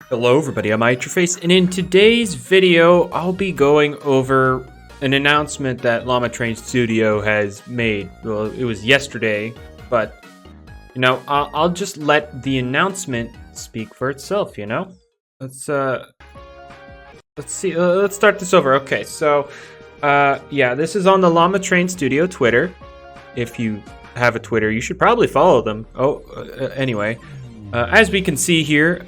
Hello everybody, I'm Interface, and in today's video, I'll be going over an announcement that Llama Train Studio has made. Well, it was yesterday, but, you know, I'll just let the announcement speak for itself, you know? Let's start this over. Okay, so, yeah, this is on the Llama Train Studio Twitter. If you have a Twitter, you should probably follow them. Anyway, as we can see here,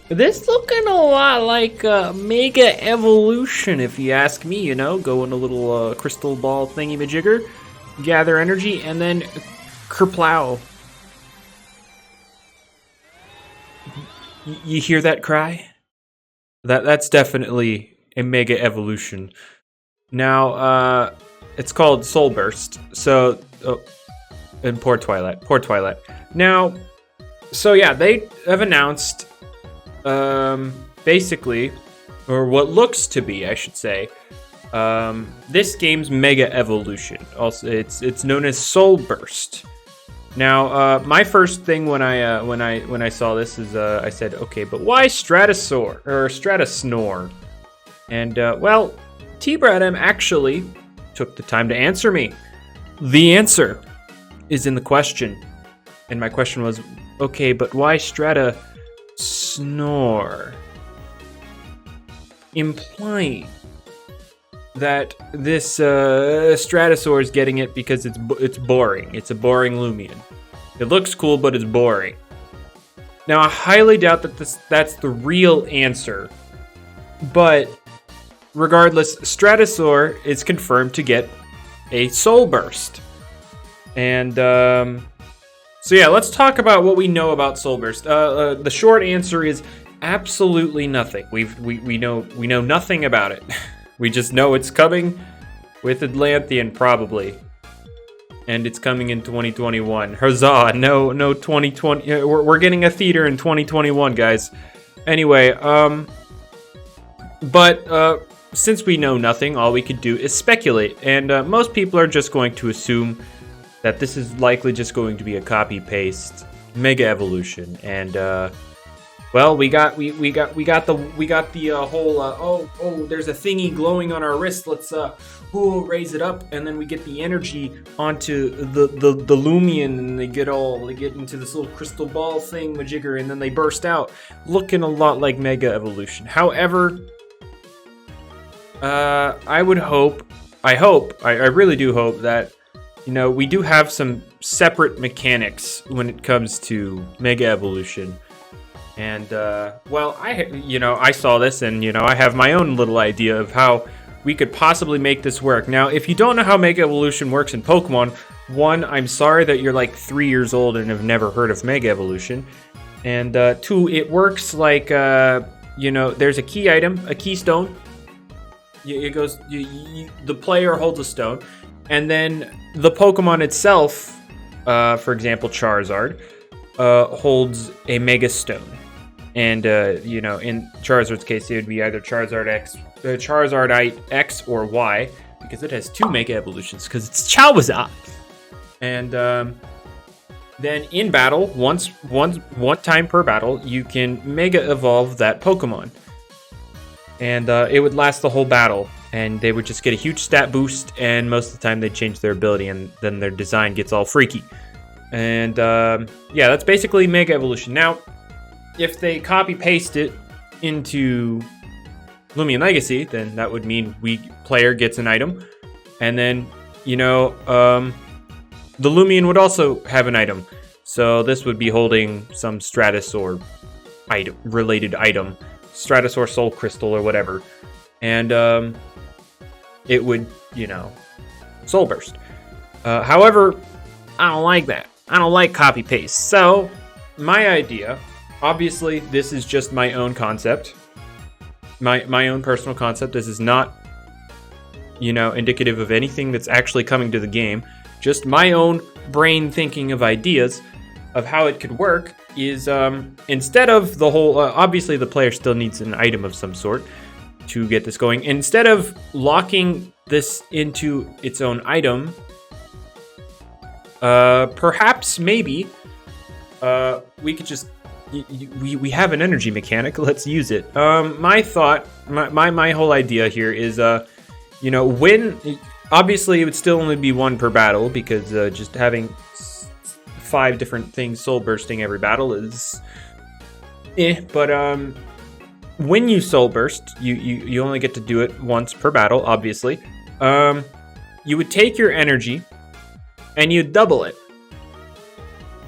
this looking a lot like Mega Evolution, if you ask me, you know, going a little crystal ball thingy-majigger, gather energy, and then kerplow. You hear that cry? That's definitely a Mega Evolution. Now, it's called Soul Burst, so, and Poor Twilight. Now, so yeah, they have announced basically, or what looks to be, I should say, this game's Mega Evolution. Also, it's known as Soul Burst. Now, my first thing when I saw this is I said, okay, but why Stratosaur or Stratasnore? And well, T-Bradam actually took the time to answer me. The answer is in the question, and my question was, okay, but why Strata Snore, implying that this Stratosaur is getting it because it's boring. It's a boring Loomian. It looks cool, but it's boring. Now, I highly doubt that that's the real answer, but regardless, Stratosaur is confirmed to get a Soul Burst, and so yeah, let's talk about what we know about Soul Burst. The short answer is absolutely nothing. We know nothing about it. We just know it's coming with Atlantean probably, and it's coming in 2021. Huzzah! No 2020. We're getting a theater in 2021, guys. Anyway, but since we know nothing, all we could do is speculate, and most people are just going to assume that this is likely just going to be a copy-paste Mega Evolution, and well, we got the whole there's a thingy glowing on our wrist. Let's raise it up, and then we get the energy onto the Loomian, and they get into this little crystal ball thing majigger, and then they burst out, looking a lot like Mega Evolution. However, I really do hope that, you know, we do have some separate mechanics when it comes to Mega Evolution. And, well, I saw this, and, you know, I have my own little idea of how we could possibly make this work. Now, if you don't know how Mega Evolution works in Pokemon, one, I'm sorry that you're like 3 years old and have never heard of Mega Evolution. And, two, it works like, you know, there's a key item, a keystone. It goes, the player holds a stone. And then the Pokemon itself, for example, Charizard, holds a Mega Stone. And, you know, in Charizard's case, it would be either Charizard X or Y, because it has two Mega Evolutions, because it's Charizard. And then in battle, one time per battle, you can Mega Evolve that Pokemon. And it would last the whole battle. And they would just get a huge stat boost, and most of the time they change their ability, and then their design gets all freaky. And yeah, that's basically Mega Evolution. Now, if they copy-paste it into Loomian Legacy, then that would mean player gets an item, and then, you know, the Loomian would also have an item. So this would be holding some Stratosaur related item, Stratosaur Soul Crystal or whatever. And it would, you know, Soul Burst. However, I don't like that. I don't like copy-paste. So, my idea, obviously, this is just my own concept. My own personal concept. This is not, you know, indicative of anything that's actually coming to the game. Just my own brain thinking of ideas of how it could work is, instead of the whole, obviously the player still needs an item of some sort to get this going. Instead of locking this into its own item, perhaps maybe we could just we have an energy mechanic. Let's use it. My thought, my whole idea here is, you know, when obviously it would still only be one per battle because just having 5 different things soul bursting every battle is, But when you soul burst, you only get to do it once per battle. Obviously, you would take your energy and you double it.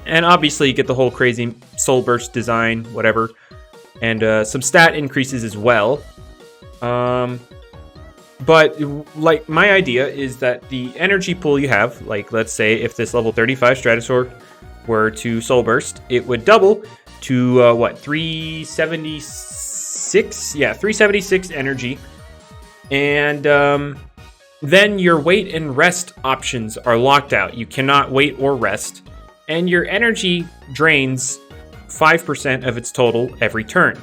And obviously you get the whole crazy soul burst design, whatever. And some stat increases as well. But like my idea is that the energy pool you have, like let's say if this level 35 Stratosaur were to soul burst, it would double to what, 376? Yeah, 376 energy. And then your wait and rest options are locked out. You cannot wait or rest. And your energy drains 5% of its total every turn.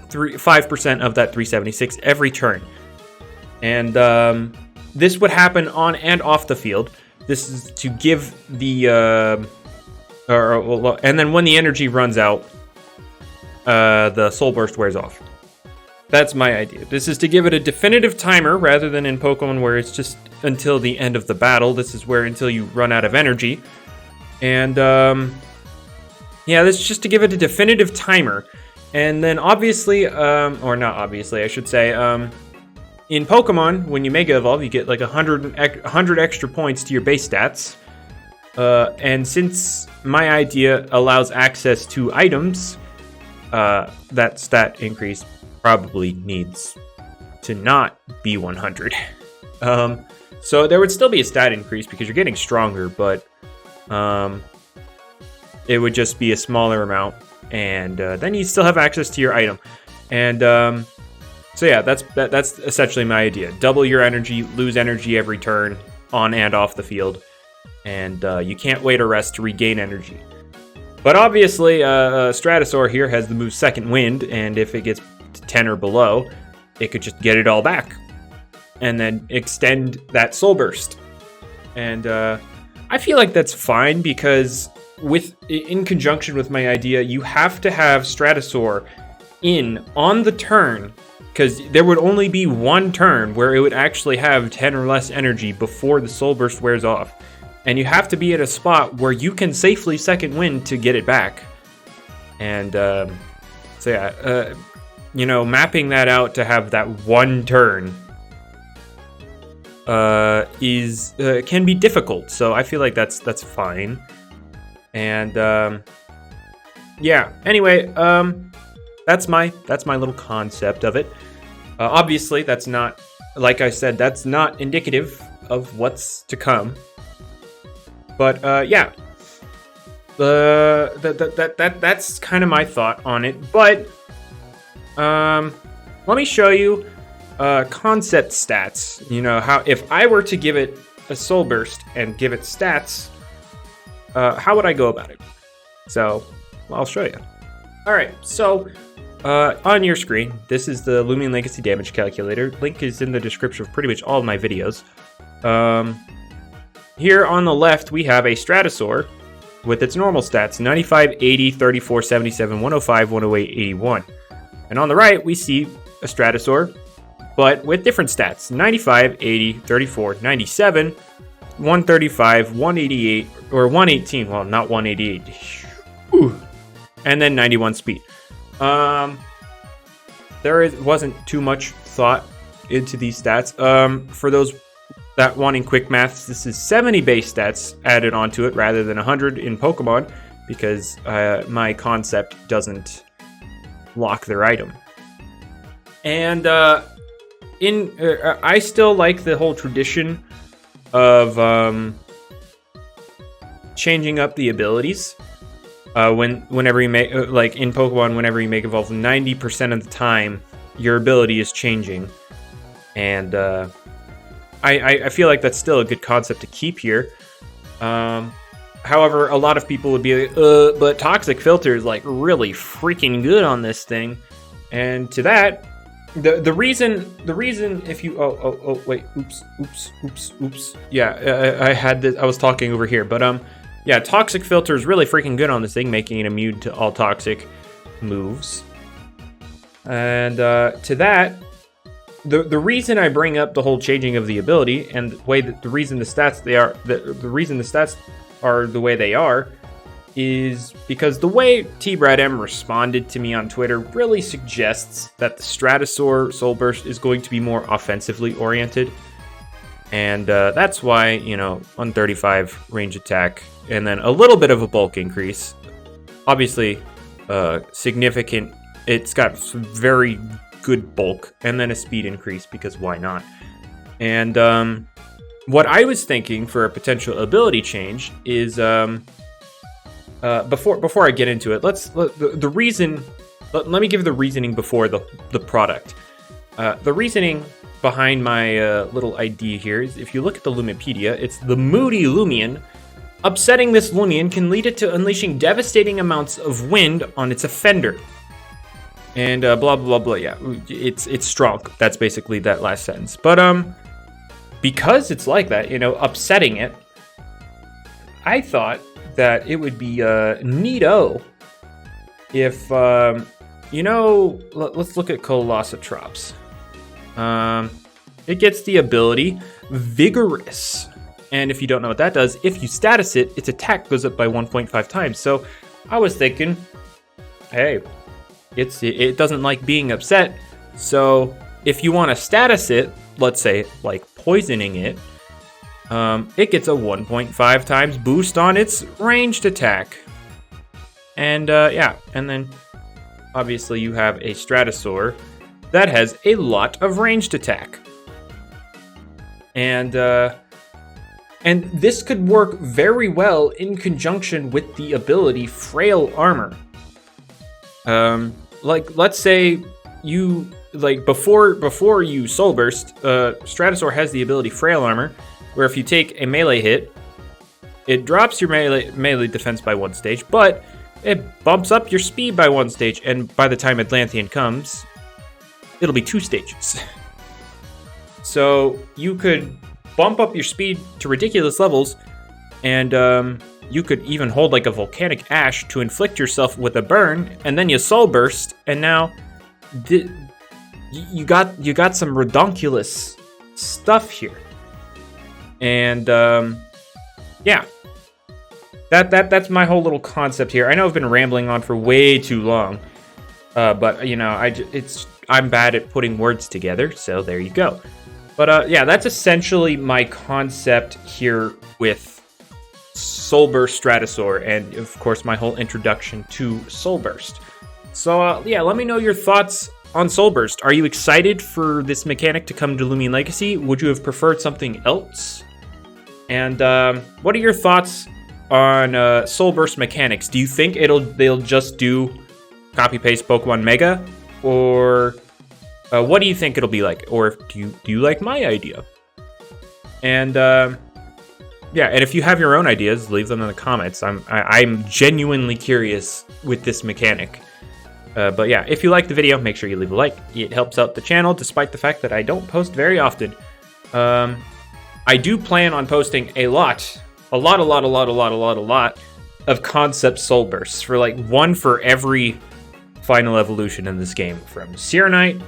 5% of that 376 every turn. And this would happen on and off the field. This is to give the... and then when the energy runs out, the Soul Burst wears off. That's my idea. This is to give it a definitive timer rather than in Pokemon where it's just until the end of the battle. This is where until you run out of energy. And yeah, this is just to give it a definitive timer. And then obviously, or not obviously, I should say, in Pokemon, when you Mega Evolve, you get like 100 extra points to your base stats. And since my idea allows access to items, that stat increase probably needs to not be 100. So there would still be a stat increase because you're getting stronger, but it would just be a smaller amount, and then you still have access to your item. And so yeah, that's essentially my idea. Double your energy, lose energy every turn, on and off the field, and you can't wait or rest to regain energy. But obviously, Stratosaur here has the move Second Wind, and if it gets to 10 or below, it could just get it all back, and then extend that Soul Burst. And I feel like that's fine because in conjunction with my idea, you have to have Stratosaur in on the turn, because there would only be one turn where it would actually have 10 or less energy before the Soul Burst wears off. And you have to be at a spot where you can safely Second Wind to get it back. And so yeah, you know, mapping that out to have that one turn can be difficult. So I feel like that's fine. And yeah, anyway, that's my little concept of it. Obviously, that's not, like I said, that's not indicative of what's to come. But yeah, that's kind of my thought on it. But let me show you concept stats. You know, how if I were to give it a Soul Burst and give it stats, how would I go about it? So I'll show you. All right, so on your screen, this is the Loomian Legacy damage calculator. Link is in the description of pretty much all of my videos. Here on the left, we have a Stratosaur with its normal stats, 95, 80, 34, 77, 105, 108, 81. And on the right, we see a Stratosaur, but with different stats, 95, 80, 34, 97, 135, 188, or 118, well, not 188, and then 91 speed. Wasn't too much thought into these stats. For those that wanting quick maths, this is 70 base stats added onto it rather than 100 in Pokemon, because my concept doesn't lock their item. And I still like the whole tradition of changing up the abilities. Whenever you make, like in Pokemon, whenever you make Evolve, 90% of the time your ability is changing, and I feel like that's still a good concept to keep here. However, a lot of people would be like, but Toxic Filter is like really freaking good on this thing, and to that, the reason if you wait, oops, yeah, I had this, I was talking over here, but yeah, Toxic Filter is really freaking good on this thing, making it immune to all toxic moves. And to that, the reason I bring up the whole changing of the ability and the reason the stats are the way they are is because the way TBradM responded to me on Twitter really suggests that the Stratosaur Soul Burst is going to be more offensively oriented. And that's why, you know, 135 range attack and then a little bit of a bulk increase. Obviously, significant. It's got some very good bulk and then a speed increase because why not? And what I was thinking for a potential ability change is before I get into it, let me give the reasoning before the product. The reasoning behind my little idea here is if you look at the Lumipedia, it's the Moody Loomian. Upsetting this Loomian can lead it to unleashing devastating amounts of wind on its offender. And blah blah blah. Yeah, it's strong. That's basically that last sentence. But because it's like that, you know, upsetting it, I thought that it would be neato if you know. Let's look at Colossotrops. It gets the ability Vigorous. And if you don't know what that does, if you status it, its attack goes up by 1.5 times. So I was thinking, hey, it doesn't like being upset. So if you want to status it, let's say like poisoning it, it gets a 1.5 times boost on its ranged attack. And yeah, and then obviously you have a Stratosaur that has a lot of ranged attack. And this could work very well in conjunction with the ability Frail Armor. Like, let's say you, like, before you Soul Burst, Stratosaur has the ability Frail Armor, where if you take a melee hit, it drops your melee defense by 1 stage, but it bumps up your speed by 1 stage, and by the time Atlantean comes, it'll be 2 stages. So you could bump up your speed to ridiculous levels, and you could even hold like a volcanic ash to inflict yourself with a burn, and then you Soul Burst, and now you got some redonkulous stuff here. And yeah, that's my whole little concept here. I know I've been rambling on for way too long, but you know, I'm bad at putting words together, so there you go. But yeah, that's essentially my concept here with Soul Burst Stratosaur, and of course my whole introduction to Soul Burst. So yeah, let me know your thoughts on Soul Burst. Are you excited for this mechanic to come to Loomian Legacy? Would you have preferred something else? And what are your thoughts on Soul Burst mechanics? Do you think they'll just do copy paste Pokemon Mega, or what do you think it'll be like? Or do you like my idea? And yeah, and if you have your own ideas, leave them in the comments. I'm genuinely curious with this mechanic. But yeah, if you like the video, make sure you leave a like. It helps out the channel, despite the fact that I don't post very often. I do plan on posting a lot of concept Soul Bursts, for like one for every final evolution in this game, from Serenite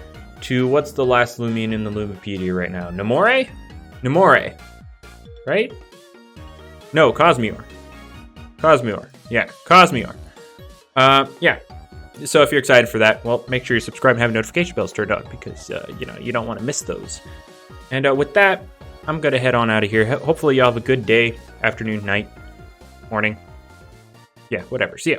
to what's the last Loomian in the Lumipedia right now? Namore? Namore. Right? No, Cosmeor. Cosmeor. Yeah, Cosmeor. Yeah. So if you're excited for that, well, make sure you subscribe and have notification bells turned on, because, you know, you don't want to miss those. And with that, I'm going to head on out of here. Hopefully y'all have a good day, afternoon, night, morning. Yeah, whatever. See ya.